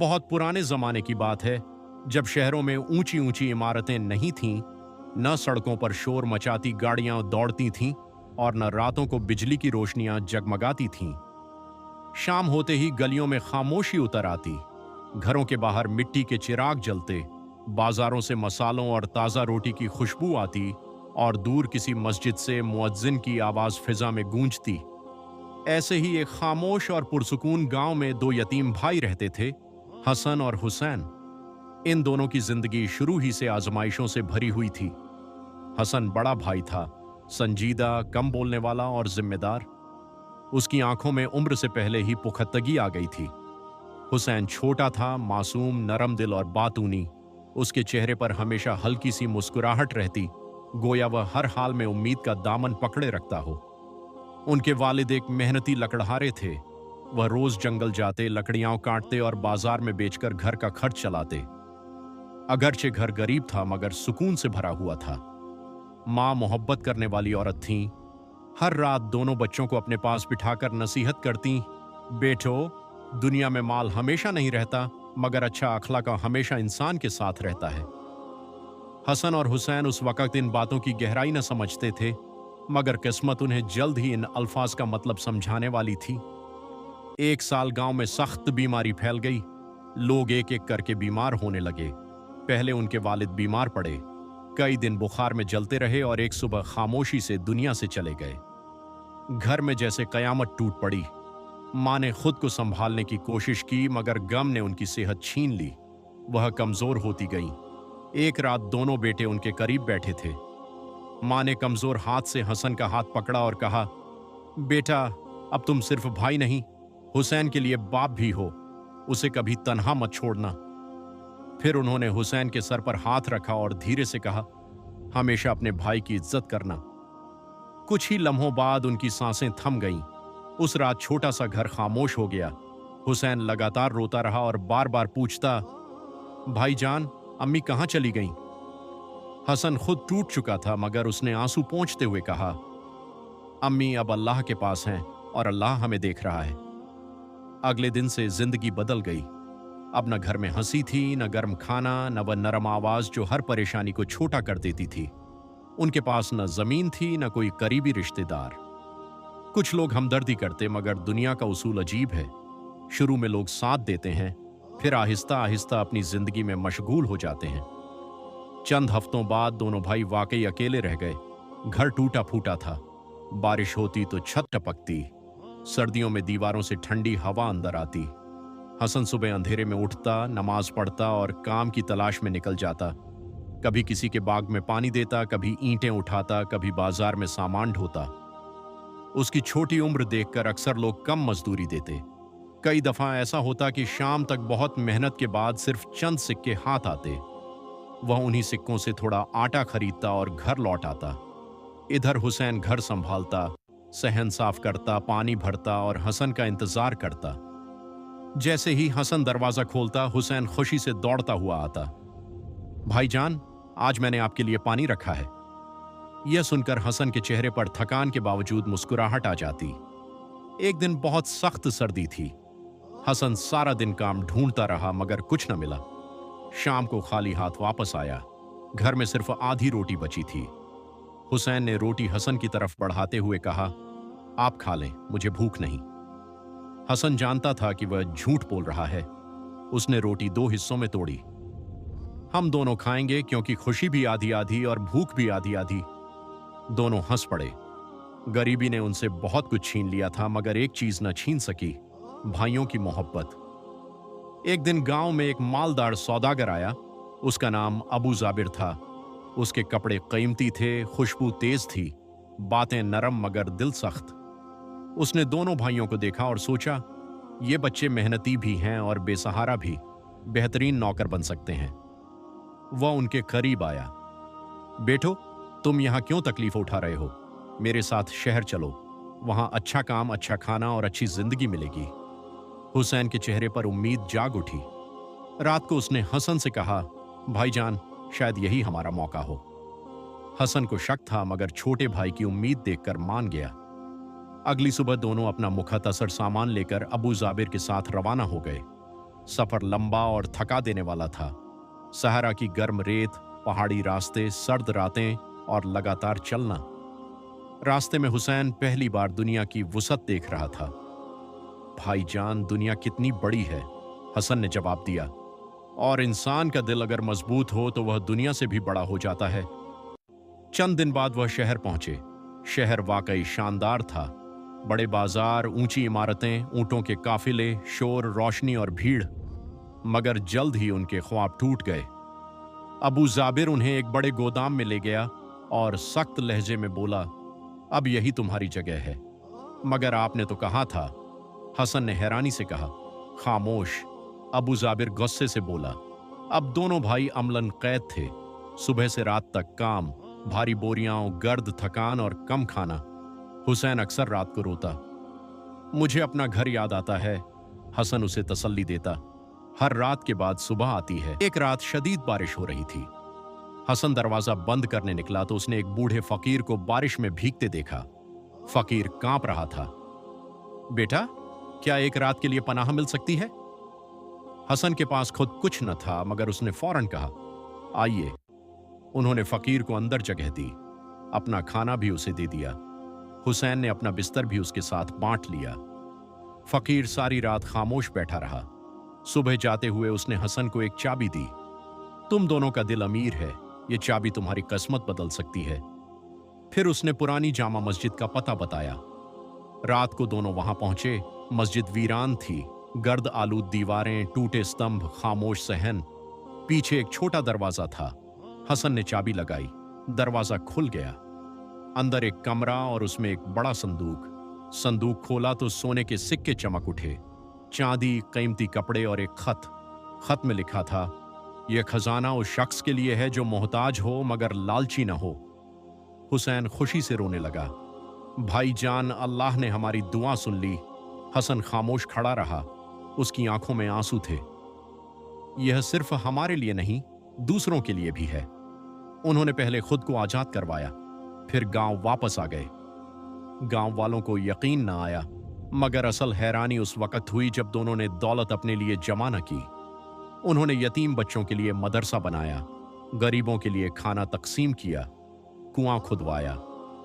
बहुत पुराने जमाने की बात है, जब शहरों में ऊंची ऊंची इमारतें नहीं थीं, न सड़कों पर शोर मचाती गाड़ियां दौड़ती थीं और न रातों को बिजली की रोशनियां जगमगाती थीं। शाम होते ही गलियों में खामोशी उतर आती, घरों के बाहर मिट्टी के चिराग जलते, बाजारों से मसालों और ताज़ा रोटी की खुशबू आती और दूर किसी मस्जिद से मुअज्जिन की आवाज़ फिजा में गूंजती। ऐसे ही एक खामोश और पुरसुकून गांव में दो यतीम भाई रहते थे, हसन और हुसैन। इन दोनों की जिंदगी शुरू ही से आजमाइशों से भरी हुई थी। हसन बड़ा भाई था, संजीदा, कम बोलने वाला और जिम्मेदार। उसकी आंखों में उम्र से पहले ही पुख्तगी आ गई थी। हुसैन छोटा था, मासूम, नरम दिल और बातूनी। उसके चेहरे पर हमेशा हल्की सी मुस्कुराहट रहती, गोया वह हर हाल में उम्मीद का दामन पकड़े रखता हो। उनके वालिद एक मेहनती लकड़हारे थे। वह रोज जंगल जाते, लकड़ियां काटते और बाजार में बेचकर घर का खर्च चलाते। अगरचे घर गरीब था मगर सुकून से भरा हुआ था। माँ मोहब्बत करने वाली औरत थीं। हर रात दोनों बच्चों को अपने पास बिठाकर नसीहत करती, बेटो, दुनिया में माल हमेशा नहीं रहता, मगर अच्छा अखलाक हमेशा इंसान के साथ रहता है। हसन और हुसैन उस वक्त इन बातों की गहराई न समझते थे, मगर किस्मत उन्हें जल्द ही इन अल्फाज का मतलब समझाने वाली थी। एक साल गांव में सख्त बीमारी फैल गई। लोग एक एक करके बीमार होने लगे। पहले उनके वालिद बीमार पड़े, कई दिन बुखार में जलते रहे और एक सुबह खामोशी से दुनिया से चले गए। घर में जैसे कयामत टूट पड़ी। माँ ने खुद को संभालने की कोशिश की मगर गम ने उनकी सेहत छीन ली। वह कमजोर होती गई। एक रात दोनों बेटे उनके करीब बैठे थे। माँ ने कमजोर हाथ से हसन का हाथ पकड़ा और कहा, बेटा, अब तुम सिर्फ भाई नहीं, हुसैन के लिए बाप भी हो। उसे कभी तन्हा मत छोड़ना। फिर उन्होंने हुसैन के सर पर हाथ रखा और धीरे से कहा, हमेशा अपने भाई की इज्जत करना। कुछ ही लम्हों बाद उनकी सांसें थम गईं। उस रात छोटा सा घर खामोश हो गया। हुसैन लगातार रोता रहा और बार बार पूछता, भाईजान, अम्मी कहाँ चली गईं? हसन खुद टूट चुका था मगर उसने आंसू पोंछते हुए कहा, अम्मी अब अल्लाह के पास हैं और अल्लाह हमें देख रहा है। अगले दिन से जिंदगी बदल गई। अब न घर में हंसी थी, न गर्म खाना, न वह नरम आवाज जो हर परेशानी को छोटा कर देती थी। उनके पास न जमीन थी, न कोई करीबी रिश्तेदार। कुछ लोग हमदर्दी करते मगर दुनिया का उसूल अजीब है। शुरू में लोग साथ देते हैं, फिर आहिस्ता आहिस्ता अपनी जिंदगी में मशगूल हो जाते हैं। चंद हफ्तों बाद दोनों भाई वाकई अकेले रह गए। घर टूटा फूटा था। बारिश होती तो छत टपकती, सर्दियों में दीवारों से ठंडी हवा अंदर आती। हसन सुबह अंधेरे में उठता, नमाज पढ़ता और काम की तलाश में निकल जाता। कभी किसी के बाग में पानी देता, कभी ईंटें उठाता, कभी बाजार में सामान ढोता। उसकी छोटी उम्र देखकर अक्सर लोग कम मजदूरी देते। कई दफा ऐसा होता कि शाम तक बहुत मेहनत के बाद सिर्फ चंद सिक्के हाथ आते। वह उन्हीं सिक्कों से थोड़ा आटा खरीदता और घर लौट आता। इधर हुसैन घर संभालता, सहन साफ करता, पानी भरता और हसन का इंतजार करता। जैसे ही हसन दरवाजा खोलता, हुसैन खुशी से दौड़ता हुआ आता। भाईजान, आज मैंने आपके लिए पानी रखा है। यह सुनकर हसन के चेहरे पर थकान के बावजूद मुस्कुराहट आ जाती। एक दिन बहुत सख्त सर्दी थी। हसन सारा दिन काम ढूंढता रहा मगर कुछ न मिला। शाम को खाली हाथ वापस आया। घर में सिर्फ आधी रोटी बची थी। हुसैन ने रोटी हसन की तरफ बढ़ाते हुए कहा, आप खा लें, मुझे भूख नहीं। हसन जानता था कि वह झूठ बोल रहा है। उसने रोटी दो हिस्सों में तोड़ी। हम दोनों खाएंगे, क्योंकि खुशी भी आधी आधी और भूख भी आधी आधी। दोनों हंस पड़े। गरीबी ने उनसे बहुत कुछ छीन लिया था मगर एक चीज न छीन सकी, भाइयों की मोहब्बत। एक दिन गांव में एक मालदार सौदागर आया। उसका नाम अबू जाबिर था। उसके कपड़े कीमती थे, खुशबू तेज थी, बातें नरम मगर दिल सख्त। उसने दोनों भाइयों को देखा और सोचा, ये बच्चे मेहनती भी हैं और बेसहारा भी, बेहतरीन नौकर बन सकते हैं। वह उनके करीब आया। बेटो, तुम यहां क्यों तकलीफ उठा रहे हो? मेरे साथ शहर चलो, वहां अच्छा काम, अच्छा खाना और अच्छी जिंदगी मिलेगी। हुसैन के चेहरे पर उम्मीद जाग उठी। रात को उसने हसन से कहा, भाईजान, शायद यही हमारा मौका हो। हसन को शक था मगर छोटे भाई की उम्मीद देखकर मान गया। अगली सुबह दोनों अपना मुख्तसर सामान लेकर अबू जाबिर के साथ रवाना हो गए। सफर लंबा और थका देने वाला था। सहारा की गर्म रेत, पहाड़ी रास्ते, सर्द रातें और लगातार चलना। रास्ते में हुसैन पहली बार दुनिया की वुसअत देख रहा था। भाईजान, दुनिया कितनी बड़ी है, हसन ने जवाब दिया। और इंसान का दिल अगर मजबूत हो तो वह दुनिया से भी बड़ा हो जाता है। चंद दिन बाद वह शहर पहुंचे। शहर वाकई शानदार था। बड़े बाजार, ऊंची इमारतें, ऊंटों के काफिले, शोर, रोशनी और भीड़। मगर जल्द ही उनके ख्वाब टूट गए। अबू जाबिर उन्हें एक बड़े गोदाम में ले गया और सख्त लहजे में बोला, अब यही तुम्हारी जगह है। मगर आपने तो कहा था। हसन ने हैरानी से कहा। खामोश, अबू जाबिर गुस्से से बोला। अब दोनों भाई अमलन कैद थे। सुबह से रात तक काम, भारी बोरियां, गर्द, थकान और कम खाना। हुसैन अक्सर रात को रोता। मुझे अपना घर याद आता है, हसन उसे तसल्ली देता। हर रात के बाद सुबह आती है। एक रात शदीद बारिश हो रही थी। हसन दरवाजा बंद करने निकला तो उसने एक बूढ़े फकीर को बारिश में भीगते देखा। फकीर कांप रहा था। बेटा, क्या एक रात के लिए पनाह मिल सकती है? हसन के पास खुद कुछ न था, मगर उसने फौरन कहा, आइए। उन्होंने फकीर को अंदर जगह दी। अपना खाना भी उसे दे दिया। हुसैन ने अपना बिस्तर भी उसके साथ बांट लिया। फकीर सारी रात खामोश बैठा रहा। सुबह जाते हुए उसने हसन को एक चाबी दी। तुम दोनों का दिल अमीर है, ये चाबी तुम्हारी किस्मत बदल सकती है। फिर उसने पुरानी जामा मस्जिद का पता बताया। रात को दोनों वहां पहुंचे। मस्जिद वीरान थी। गर्द आलूद दीवारें, टूटे स्तंभ, खामोश सहन। पीछे एक छोटा दरवाजा था। हसन ने चाबी लगाई। दरवाजा खुल गया। अंदर एक कमरा और उसमें एक बड़ा संदूक। संदूक खोला तो सोने के सिक्के चमक उठे, चांदी, कीमती कपड़े और एक खत। खत में लिखा था, यह खजाना उस शख्स के लिए है जो मोहताज हो मगर लालची न हो। हुसैन खुशी से रोने लगा। भाईजान, अल्लाह ने हमारी दुआ सुन ली। हसन खामोश खड़ा रहा। उसकी आंखों में आंसू थे। यह सिर्फ हमारे लिए नहीं, दूसरों के लिए भी है। उन्होंने पहले खुद को आजाद करवाया, फिर गांव वापस आ गए। गांव वालों को यकीन न आया, मगर असल हैरानी उस वक्त हुई जब दोनों ने दौलत अपने लिए जमा न की। उन्होंने यतीम बच्चों के लिए मदरसा बनाया, गरीबों के लिए खाना तकसीम किया, कुआं खुदवाया,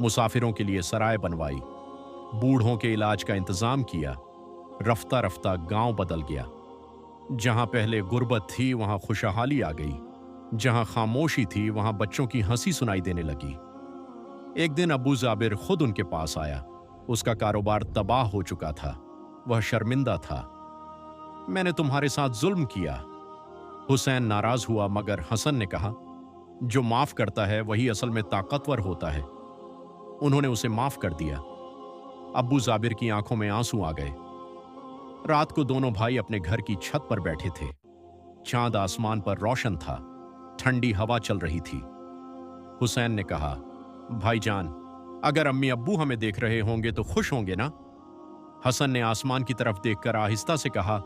मुसाफिरों के लिए सराय बनवाई, बूढ़ों के इलाज का इंतजाम किया। रफ्ता रफ्ता गांव बदल गया। जहां पहले गुर्बत थी वहां खुशहाली आ गई। जहां खामोशी थी वहां बच्चों की हंसी सुनाई देने लगी। एक दिन अबू जाबिर खुद उनके पास आया। उसका कारोबार तबाह हो चुका था। वह शर्मिंदा था। मैंने तुम्हारे साथ जुल्म किया। हुसैन नाराज हुआ, मगर हसन ने कहा, जो माफ करता है वही असल में ताकतवर होता है। उन्होंने उसे माफ कर दिया। अबू जाबिर की आंखों में आंसू आ गए। रात को दोनों भाई अपने घर की छत पर बैठे थे। चांद आसमान पर रोशन था। ठंडी हवा चल रही थी। हुसैन ने कहा, भाईजान, अगर अम्मी अब्बू हमें देख रहे होंगे तो खुश होंगे ना? हसन ने आसमान की तरफ देखकर आहिस्ता से कहा,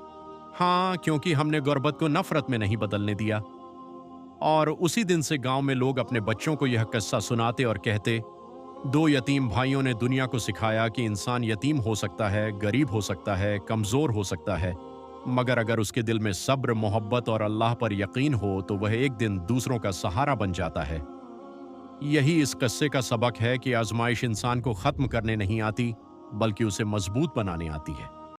हाँ, क्योंकि हमने गुर्बत को नफरत में नहीं बदलने दिया। और उसी दिन से गांव में लोग अपने बच्चों को यह किस्सा सुनाते और कहते, दो यतीम भाइयों ने दुनिया को सिखाया कि इंसान यतीम हो सकता है, गरीब हो सकता है, कमजोर हो सकता है, मगर अगर उसके दिल में सब्र, मोहब्बत और अल्लाह पर यकीन हो तो वह एक दिन दूसरों का सहारा बन जाता है। यही इस किस्से का सबक है कि आजमाइश इंसान को खत्म करने नहीं आती, बल्कि उसे मजबूत बनाने आती है।